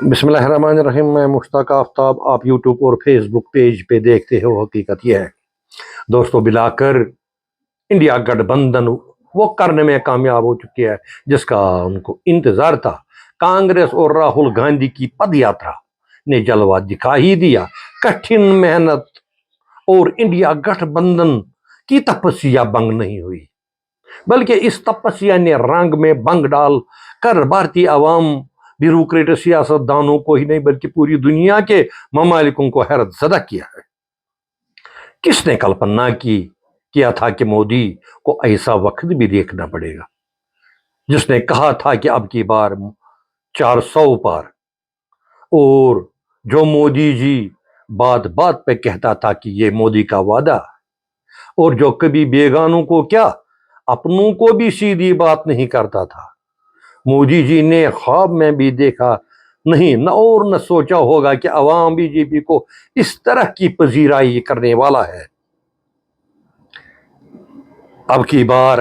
बिस्मिल्लाहिर्रहमानिर्रहीम। मैं मुश्ताक आफ्ताब, आप यूट्यूब और फेसबुक पेज पे देखते हो। हकीकत यह है दोस्तों, बिलाकर इंडिया गठबंधन वो करने में कामयाब हो चुकी है जिसका उनको इंतजार था। कांग्रेस और राहुल गांधी की पद यात्रा ने जलवा दिखा ही दिया। कठिन मेहनत और इंडिया गठबंधन की तपस्या भंग नहीं हुई, बल्कि इस तपस्या ने रंग में भंग डाल कर भारतीय अवाम, ब्यूरोक्रेट, सियासतदानों को ही नहीं बल्कि पूरी दुनिया के ममालिकों को हैरत ज़दा किया है। किसने कल्पना किया था कि मोदी को ऐसा वक्त भी देखना पड़ेगा। जिसने कहा था कि अब की बार 400 पार, और जो मोदी जी बात बात पे कहता था कि ये मोदी का वादा, और जो कभी बेगानों को क्या अपनों को भी सीधी बात नहीं करता था। मोदी जी ने ख्वाब में भी देखा नहीं न और न सोचा होगा कि अवाम बीजेपी को इस तरह की पजीराई करने वाला है। अब की बार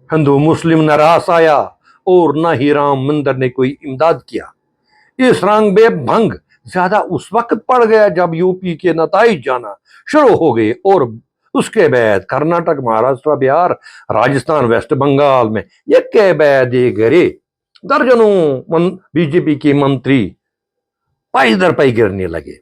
हिंदू मुस्लिम न रास आया और न ही राम मंदिर ने कोई इमदाद किया। इस रंग में भंग ज्यादा उस वक्त पड़ गया जब यूपी के नताइज जाना शुरू हो गए, और उसके बाद कर्नाटक, महाराष्ट्र, बिहार, राजस्थान, वेस्ट बंगाल में एक के बाद एक गिरे। दर्जनों बीजेपी के मंत्री पाई दर पाई गिरने लगे।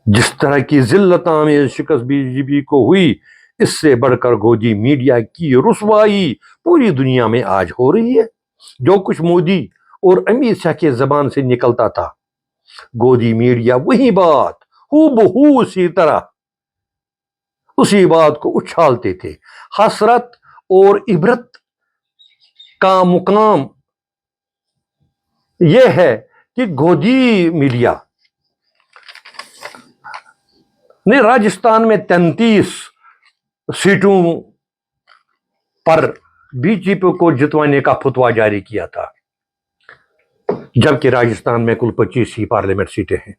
जिस तरह की जिल्लत में शिकस्त बीजेपी को हुई, इससे बढ़कर गोदी मीडिया की रुसवाई पूरी दुनिया में आज हो रही है। जो कुछ मोदी और अमित शाह के जबान से निकलता था, गोदी मीडिया वही बात हूबहू उसी बात को उछालते थे। हसरत और इबरत का मुकाम यह है कि गोदी मीडिया ने राजस्थान में 33 सीटों पर बीजेपी को जितवाने का फतवा जारी किया था, जबकि राजस्थान में कुल 25 ही पार्लियामेंट सीटें हैं।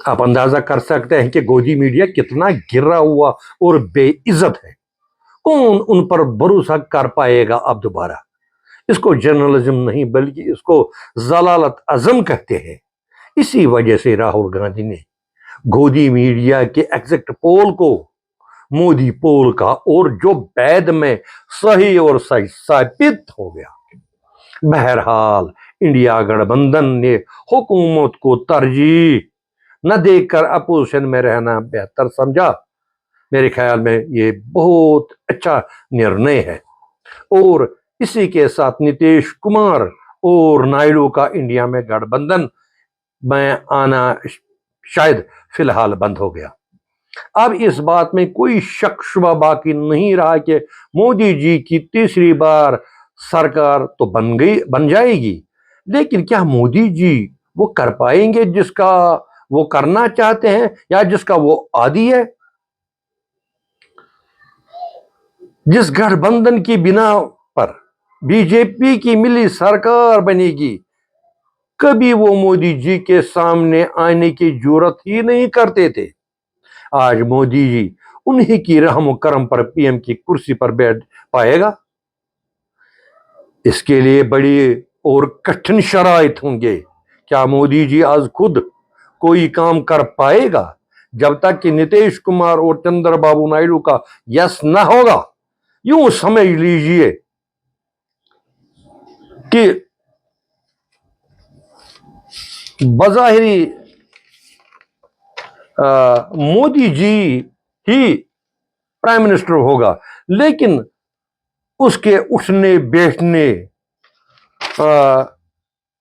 आप अंदाजा कर सकते हैं कि गोदी मीडिया कितना गिरा हुआ और बेइज्जत है। कौन उन पर भरोसा कर पाएगा अब दोबारा। इसको जर्नलिज्म नहीं बल्कि इसको जलालत अजम कहते हैं। इसी वजह से राहुल गांधी ने गोदी मीडिया के एग्जिट पोल को मोदी पोल का, और जो बाद में सही और सही साबित हो गया। बहरहाल इंडिया गठबंधन ने हुकूमत को तरजीह न देकर अपोजिशन में रहना बेहतर समझा। मेरे ख्याल में ये बहुत अच्छा निर्णय है, और इसी के साथ नीतीश कुमार और नायडू का इंडिया में गठबंधन में आना शायद फिलहाल बंद हो गया। अब इस बात में कोई शक शुबा बाकी नहीं रहा कि मोदी जी की तीसरी बार सरकार तो बन जाएगी, लेकिन क्या मोदी जी वो कर पाएंगे जिसका वो करना चाहते हैं या जिसका वो आदी है। जिस गठबंधन की बिना पर बीजेपी की मिली सरकार बनेगी, कभी वो मोदी जी के सामने आने की जरूरत ही नहीं करते थे। आज मोदी जी उन्हीं की रहम करम पर पीएम की कुर्सी पर बैठ पाएगा। इसके लिए बड़ी और कठिन शराइत होंगे। क्या मोदी जी आज खुद कोई काम कर पाएगा? जब तक कि नीतीश कुमार और चंद्रबाबू नायडू का यस न होगा, यूं समझ लीजिए कि बज़ाहिरी मोदी जी ही प्राइम मिनिस्टर होगा, लेकिन उसके उठने बैठने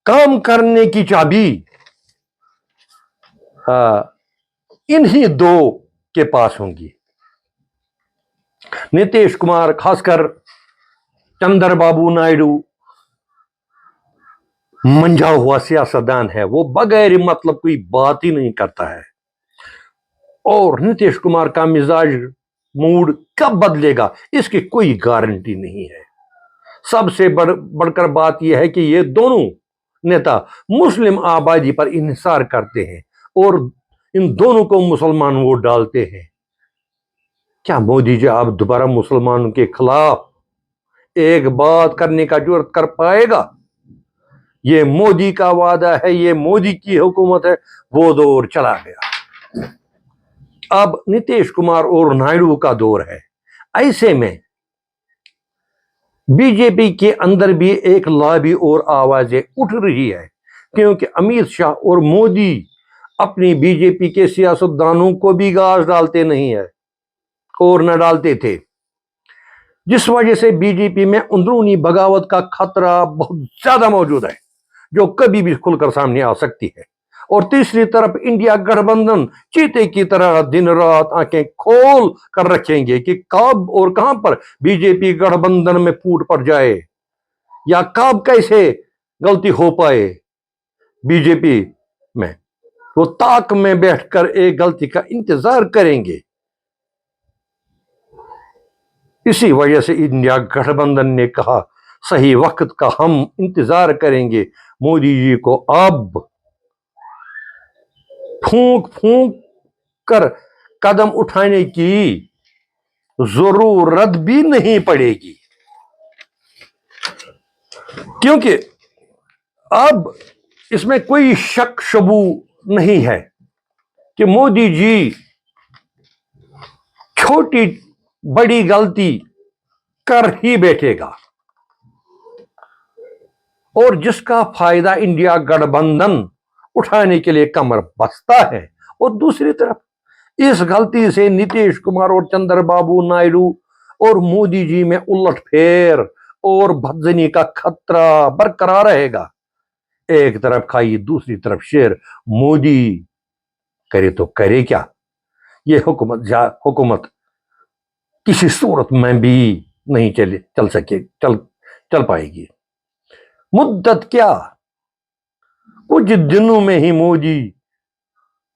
काम करने की चाबी इन्हीं दो के पास होंगी। नीतीश कुमार, खासकर चंद्रबाबू नायडू मंझा हुआ सियासतदान है। वो बगैर मतलब कोई बात ही नहीं करता है, और नीतीश कुमार का मिजाज मूड कब बदलेगा इसकी कोई गारंटी नहीं है। सबसे बढ़कर बात यह है कि ये दोनों नेता मुस्लिम आबादी पर इन्हिसार करते हैं और इन दोनों को मुसलमान वोट डालते हैं। क्या मोदी जी अब दोबारा मुसलमानों के खिलाफ एक बात करने का जुर्रत कर पाएगा? ये मोदी का वादा है, ये मोदी की हुकूमत है, वो दौर चला गया। अब नीतीश कुमार और नायडू का दौर है। ऐसे में बीजेपी के अंदर भी एक लॉबी और आवाजें उठ रही है, क्योंकि अमित शाह और मोदी अपनी बीजेपी के सियासतदानों को भी गाज डालते नहीं है और न डालते थे, जिस वजह से बीजेपी में अंदरूनी बगावत का खतरा बहुत ज्यादा मौजूद है, जो कभी भी खुलकर सामने आ सकती है। और तीसरी तरफ इंडिया गठबंधन चीते की तरह दिन रात आंखें खोल कर रखेंगे कि कब और कहां पर बीजेपी गठबंधन में फूट पड़ जाए, या कब कैसे गलती हो पाए बीजेपी में। वो ताक में बैठकर एक गलती का इंतजार करेंगे। इसी वजह से इंडिया गठबंधन ने कहा, सही वक्त का हम इंतजार करेंगे, मोदी जी को अब फूंक फूंक कर कदम उठाने की जरूरत भी नहीं पड़ेगी, क्योंकि अब इसमें कोई शक शबू नहीं है कि मोदी जी छोटी बड़ी गलती कर ही बैठेगा, और जिसका फायदा इंडिया गठबंधन उठाने के लिए कमर बसता है। और दूसरी तरफ इस गलती से नीतीश कुमार और चंद्रबाबू नायडू और मोदी जी में उलटफेर और भदजनी का खतरा बरकरार रहेगा। एक तरफ खाई, दूसरी तरफ शेर। मोदी करे तो करे क्या, ये हुकूमत किसी सूरत में भी नहीं चल पाएगी। मुद्दत क्या, कुछ दिनों में ही मोदी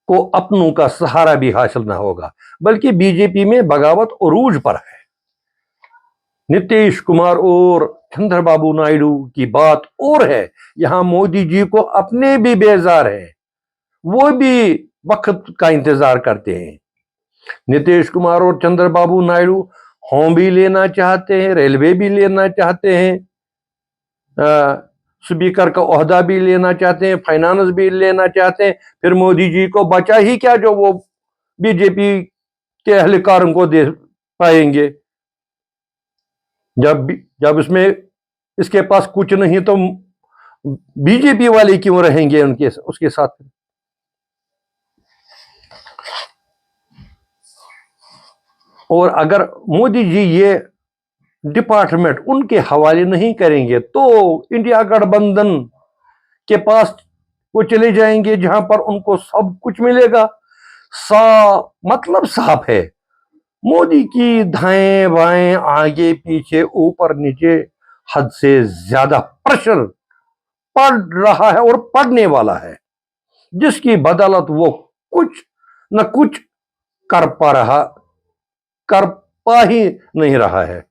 को अपनों का सहारा भी हासिल ना होगा, बल्कि बीजेपी में बगावत उरूज पर है। नीतीश कुमार और चंद्रबाबू नायडू की बात और है, यहां मोदी जी को अपने भी बेजार है, वो भी वक्त का इंतजार करते हैं। नीतीश कुमार और चंद्रबाबू नायडू होम भी लेना चाहते हैं, रेलवे भी लेना चाहते हैं, स्पीकर का ओहदा भी लेना चाहते हैं, फाइनेंस भी लेना चाहते हैं। फिर मोदी जी को बचा ही क्या जो वो बीजेपी के एहलकारों को दे पाएंगे। जब इसमें इसके पास कुछ नहीं तो बीजेपी वाले क्यों रहेंगे उसके साथ। और अगर मोदी जी ये डिपार्टमेंट उनके हवाले नहीं करेंगे तो इंडिया गठबंधन के पास वो चले जाएंगे, जहां पर उनको सब कुछ मिलेगा। मतलब साफ है, मोदी की दाएं बाएं आगे पीछे ऊपर नीचे हद से ज्यादा प्रेशर पड़ रहा है और पड़ने वाला है, जिसकी बदौलत वो कुछ न कुछ कर पा ही नहीं रहा है,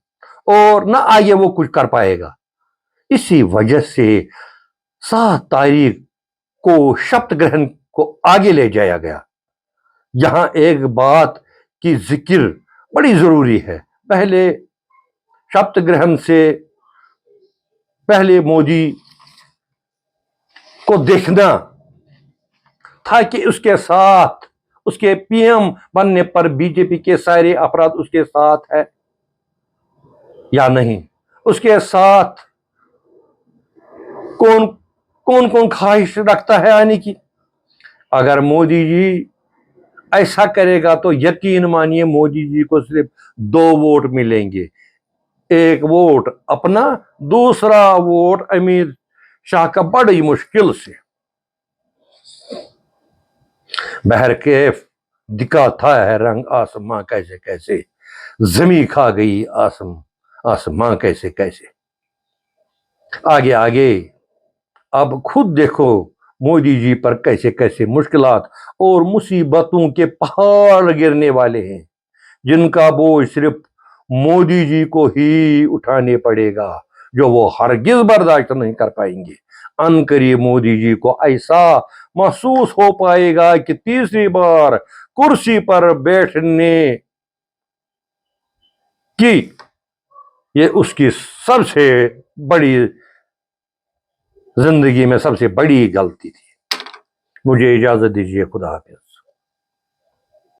और न आगे वो कुछ कर पाएगा। इसी वजह से 7 तारीख को शपथ ग्रहण को आगे ले जाया गया। यहां एक बात की जिक्र बड़ी जरूरी है। पहले शपथ ग्रहण से पहले मोदी को देखना था कि उसके पीएम बनने पर बीजेपी के सारे अपराध उसके साथ है या नहीं, उसके साथ कौन कौन कौन ख्वाहिश रखता है आने की। अगर मोदी जी ऐसा करेगा तो यकीन मानिए मोदी जी को सिर्फ 2 वोट मिलेंगे, एक वोट अपना, दूसरा वोट अमित शाह का बड़ी मुश्किल से। बहर के दिखाता है रंग आसमां कैसे कैसे, जमी खा गई आसमां कैसे कैसे। आगे आगे अब खुद देखो मोदी जी पर कैसे कैसे मुश्किलात और मुसीबतों के पहाड़ गिरने वाले हैं, जिनका बोझ सिर्फ मोदी जी को ही उठाने पड़ेगा, जो वो हरगिज बर्दाश्त नहीं कर पाएंगे। अनकरीब मोदी जी को ऐसा महसूस हो पाएगा कि तीसरी बार कुर्सी पर बैठने की ये उसकी सबसे बड़ी जिंदगी में सबसे बड़ी गलती थी। मुझे इजाजत दीजिए, खुदा हाफिज।